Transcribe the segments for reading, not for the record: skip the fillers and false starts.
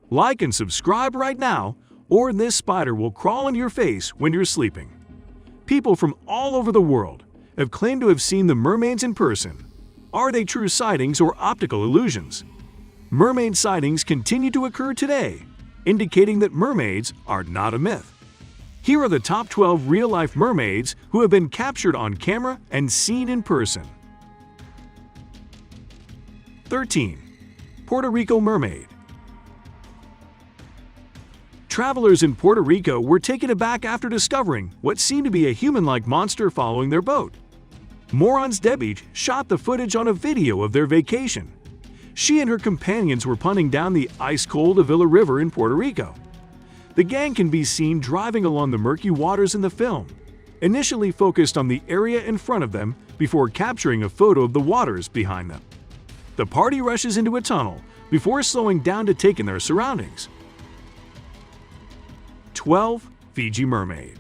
Like and subscribe right now, or this spider will crawl into your face when you're sleeping. People from all over the world have claimed to have seen the mermaids in person. Are they true sightings or optical illusions? Mermaid sightings continue to occur today, indicating that mermaids are not a myth. Here are the top 12 real-life mermaids who have been captured on camera and seen in person. 13. Puerto Rico Mermaid. Travelers in Puerto Rico were taken aback after discovering what seemed to be a human-like monster following their boat. Morons Debbie shot the footage on a video of their vacation. She and her companions were punting down the ice-cold Avila River in Puerto Rico. The gang can be seen driving along the murky waters in the film, initially focused on the area in front of them before capturing a photo of the waters behind them. The party rushes into a tunnel before slowing down to take in their surroundings. 12. Fiji Mermaid.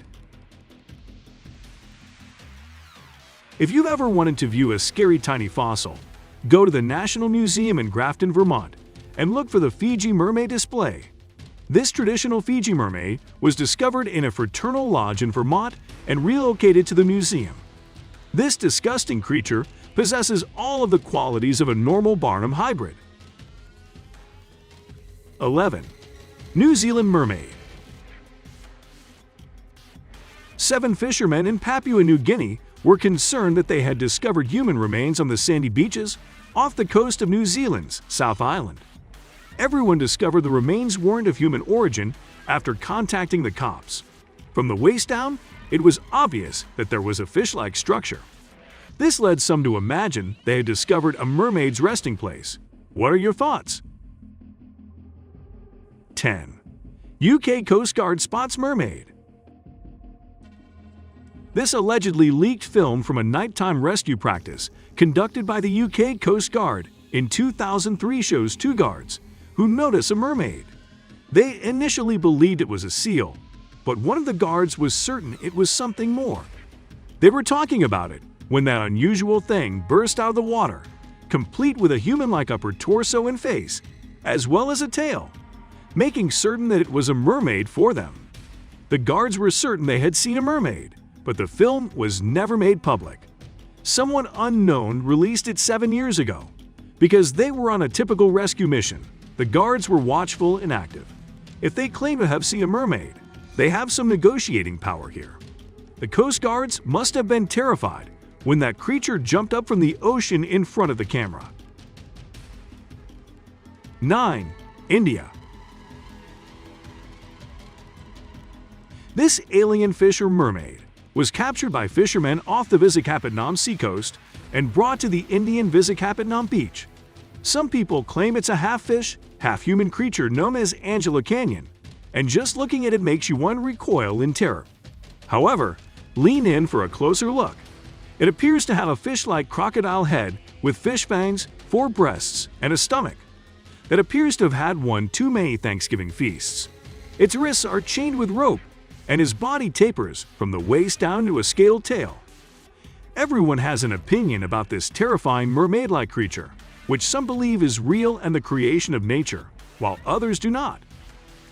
If you've ever wanted to view a scary tiny fossil, go to the National Museum in Grafton, Vermont, and look for the Fiji Mermaid display. This traditional Fiji mermaid was discovered in a fraternal lodge in Vermont and relocated to the museum. This disgusting creature possesses all of the qualities of a normal Barnum hybrid. 11. New Zealand Mermaid. 7 fishermen in Papua New Guinea were concerned that they had discovered human remains on the sandy beaches off the coast of New Zealand's South Island. Everyone discovered the remains weren't of human origin after contacting the cops. From the waist down, it was obvious that there was a fish-like structure. This led some to imagine they had discovered a mermaid's resting place. What are your thoughts? 10. UK Coast Guard spots mermaid. This allegedly leaked film from a nighttime rescue practice conducted by the UK Coast Guard in 2003 shows 2 guards who notice a mermaid. They initially believed it was a seal, but one of the guards was certain it was something more. They were talking about it when that unusual thing burst out of the water, complete with a human-like upper torso and face, as well as a tail, making certain that it was a mermaid for them. The guards were certain they had seen a mermaid, but the film was never made public. Someone unknown released it 7 years ago. Because they were on a typical rescue mission, the guards were watchful and active. If they claim to have seen a mermaid, they have some negotiating power here. The Coast Guards must have been terrified when that creature jumped up from the ocean in front of the camera. 9. India. This alien fish or mermaid was captured by fishermen off the Visakhapatnam seacoast and brought to the Indian Visakhapatnam beach. Some people claim it's a half-fish, half-human creature known as Angela Canyon, and just looking at it makes you want to recoil in terror. However, lean in for a closer look. It appears to have a fish-like crocodile head with fish fangs, 4 breasts, and a stomach. That appears to have had one too many Thanksgiving feasts. Its wrists are chained with rope, and his body tapers from the waist down to a scaled tail. Everyone has an opinion about this terrifying mermaid-like creature, which some believe is real and the creation of nature, while others do not.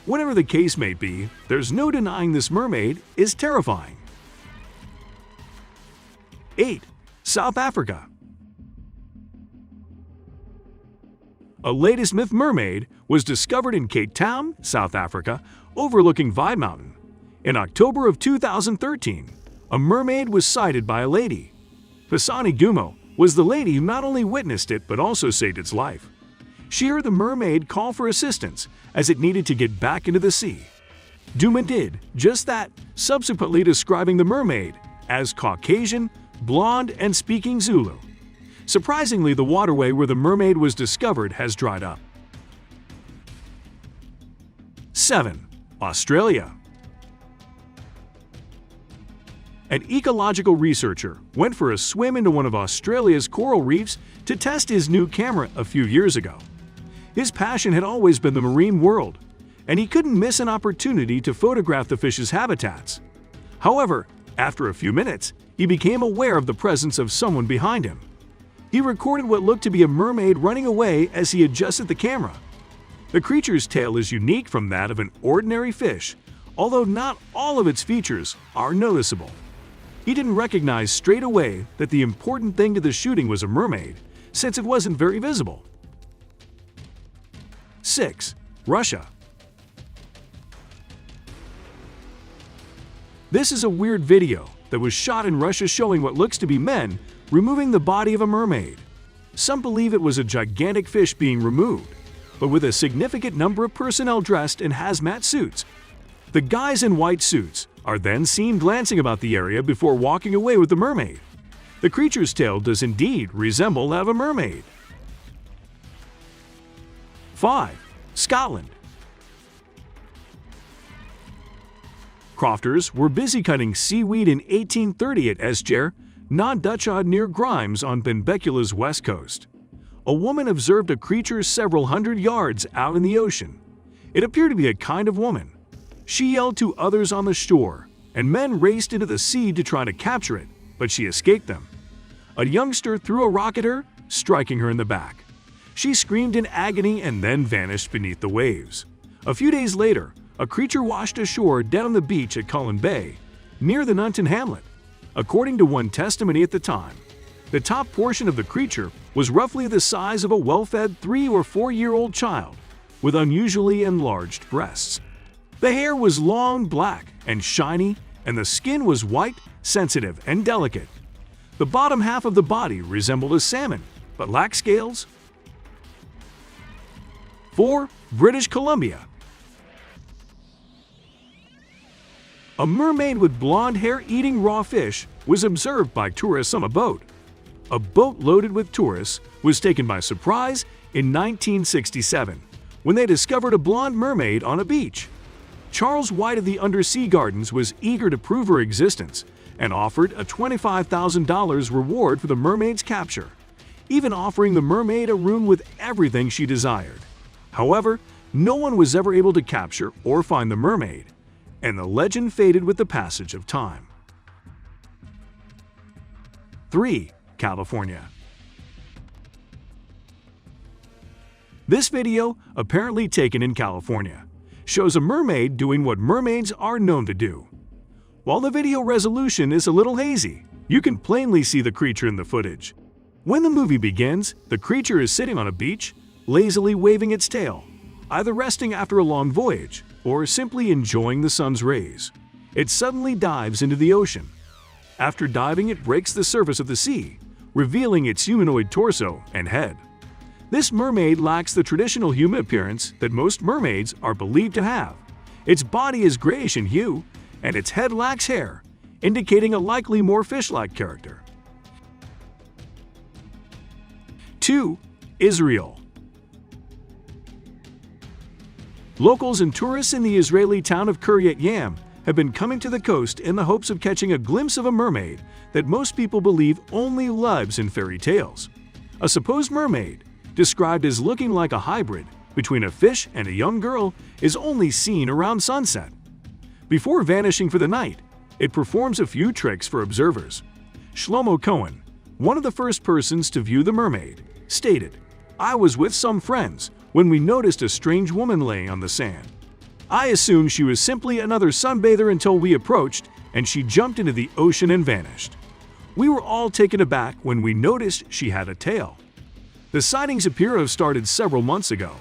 Whatever the case may be, there's no denying this mermaid is terrifying. 8. South Africa. A latest myth mermaid was discovered in Cape Town, South Africa, overlooking Vide Mountain. In October of 2013, a mermaid was sighted by a lady. Pisani Gumo was the lady who not only witnessed it but also saved its life. She heard the mermaid call for assistance as it needed to get back into the sea. Duma did just that, subsequently describing the mermaid as Caucasian, blonde, and speaking Zulu. Surprisingly, the waterway where the mermaid was discovered has dried up. 7. Australia. An ecological researcher went for a swim into one of Australia's coral reefs to test his new camera a few years ago. His passion had always been the marine world, and he couldn't miss an opportunity to photograph the fish's habitats. However, after a few minutes, he became aware of the presence of someone behind him. He recorded what looked to be a mermaid running away as he adjusted the camera. The creature's tail is unique from that of an ordinary fish, although not all of its features are noticeable. He didn't recognize straight away that the important thing to the shooting was a mermaid, since it wasn't very visible. 6. Russia. This is a weird video that was shot in Russia showing what looks to be men removing the body of a mermaid. Some believe it was a gigantic fish being removed, but with a significant number of personnel dressed in hazmat suits. The guys in white suits are then seen glancing about the area before walking away with the mermaid. The creature's tail does indeed resemble that of a mermaid. 5. Scotland. Crofters were busy cutting seaweed in 1830 at Escher, Dutchod near Grimes on Benbecula's west coast. A woman observed a creature several hundred yards out in the ocean. It appeared to be a kind of woman. She yelled to others on the shore, and men raced into the sea to try to capture it, but she escaped them. A youngster threw a rock at her, striking her in the back. She screamed in agony and then vanished beneath the waves. A few days later, a creature washed ashore dead on the beach at Cullen Bay, near the Nunton hamlet. According to one testimony at the time, the top portion of the creature was roughly the size of a well-fed 3- or 4-year-old child, with unusually enlarged breasts. The hair was long black and shiny, and the skin was white, sensitive, and delicate. The bottom half of the body resembled a salmon, but lacked scales. 4. British Columbia. A mermaid with blonde hair eating raw fish was observed by tourists on a boat. A boat loaded with tourists was taken by surprise in 1967 when they discovered a blonde mermaid on a beach. Charles White of the Undersea Gardens was eager to prove her existence and offered a $25,000 reward for the mermaid's capture, even offering the mermaid a room with everything she desired. However, no one was ever able to capture or find the mermaid, and the legend faded with the passage of time. 3. California. This video, apparently taken in California, shows a mermaid doing what mermaids are known to do. While the video resolution is a little hazy, you can plainly see the creature in the footage. When the movie begins, the creature is sitting on a beach, lazily waving its tail, either resting after a long voyage or simply enjoying the sun's rays. It suddenly dives into the ocean. After diving, it breaks the surface of the sea, revealing its humanoid torso and head. This mermaid lacks the traditional human appearance that most mermaids are believed to have. Its body is grayish in hue, and its head lacks hair, indicating a likely more fish-like character. 2. Israel. Locals and tourists in the Israeli town of Kiryat Yam have been coming to the coast in the hopes of catching a glimpse of a mermaid that most people believe only lives in fairy tales. A supposed mermaid, described as looking like a hybrid between a fish and a young girl, is only seen around sunset. Before vanishing for the night, it performs a few tricks for observers. Shlomo Cohen, one of the first persons to view the mermaid, stated, "I was with some friends when we noticed a strange woman laying on the sand. I assumed she was simply another sunbather until we approached, and she jumped into the ocean and vanished. We were all taken aback when we noticed she had a tail." The sightings appear to have started several months ago.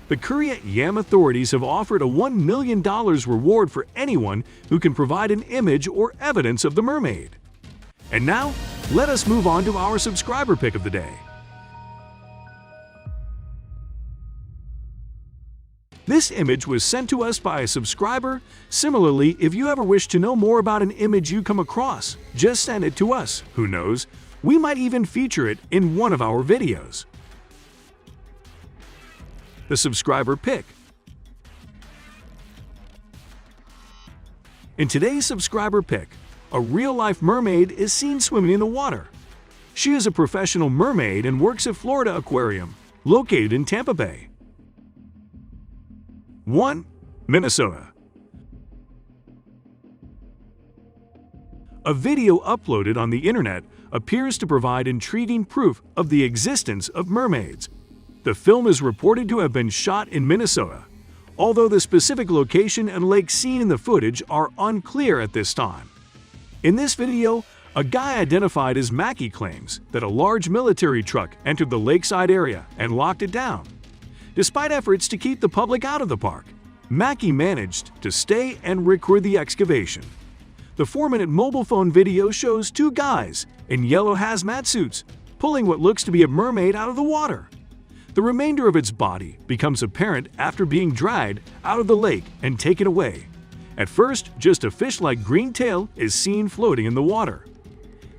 The Kiryat Yam authorities have offered a $1 million reward for anyone who can provide an image or evidence of the mermaid. And now, let us move on to our subscriber pick of the day. This image was sent to us by a subscriber. Similarly, if you ever wish to know more about an image you come across, just send it to us. Who knows, we might even feature it in one of our videos. The subscriber pick. In today's subscriber pick, a real-life mermaid is seen swimming in the water. She is a professional mermaid and works at Florida Aquarium, located in Tampa Bay. 1. Minnesota. A video uploaded on the internet appears to provide intriguing proof of the existence of mermaids. The film is reported to have been shot in Minnesota, although the specific location and lake seen in the footage are unclear at this time. In this video, a guy identified as Mackie claims that a large military truck entered the lakeside area and locked it down. Despite efforts to keep the public out of the park, Mackie managed to stay and record the excavation. The 4-minute mobile phone video shows two guys in yellow hazmat suits pulling what looks to be a mermaid out of the water. The remainder of its body becomes apparent after being dragged out of the lake and taken away. At first, just a fish-like green tail is seen floating in the water.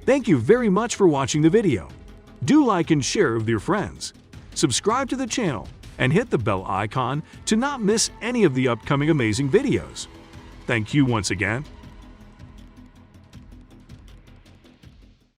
Thank you very much for watching the video. Do like and share with your friends. Subscribe to the channel and hit the bell icon to not miss any of the upcoming amazing videos. Thank you once again.